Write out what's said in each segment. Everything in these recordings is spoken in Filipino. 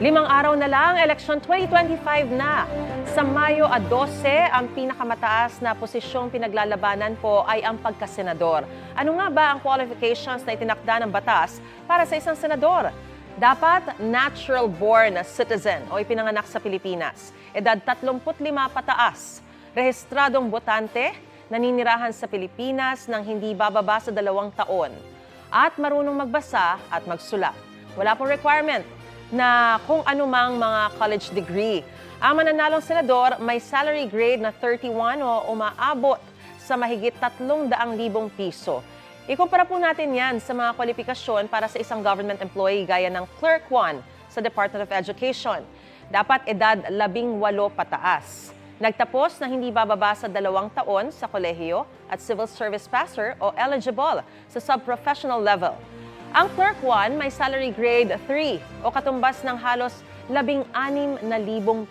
5 araw na lang, election 2025 na. Sa Mayo 12, ang pinakamataas na posisyong pinaglalabanan po ay ang pagkasenador. Ano nga ba ang qualifications na itinakda ng batas para sa isang senador? Dapat natural-born citizen o ipinanganak sa Pilipinas, edad 35 pataas, rehistradong botante, naninirahan sa Pilipinas ng hindi bababa sa 2 taon, at marunong magbasa at magsulat. Wala pong requirement na kung anumang mga college degree. Ang mananalong senador may salary grade na 31 o umaabot sa mahigit 300,000 piso. Ikumpara po natin yan sa mga kwalifikasyon para sa isang government employee gaya ng Clerk 1 sa Department of Education. Dapat edad 18 pataas. Nagtapos na hindi bababa sa 2 taon sa kolehiyo at civil service passer o eligible sa sub-professional level. Ang Clerk 1 may salary grade 3 o katumbas ng halos 16,000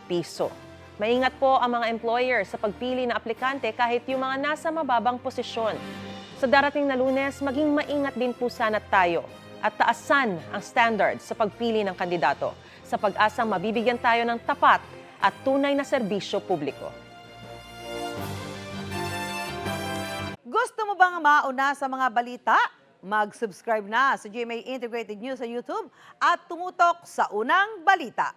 piso. Maingat po ang mga employer sa pagpili na aplikante kahit yung mga nasa mababang posisyon. Sa darating na Lunes, maging maingat din po sana tayo at taasan ang standard sa pagpili ng kandidato sa pag-asang mabibigyan tayo ng tapat at tunay na serbisyo publiko. Gusto mo bang mauna sa mga balita? Mag-subscribe na sa GMA Integrated News sa YouTube at tumutok sa unang balita.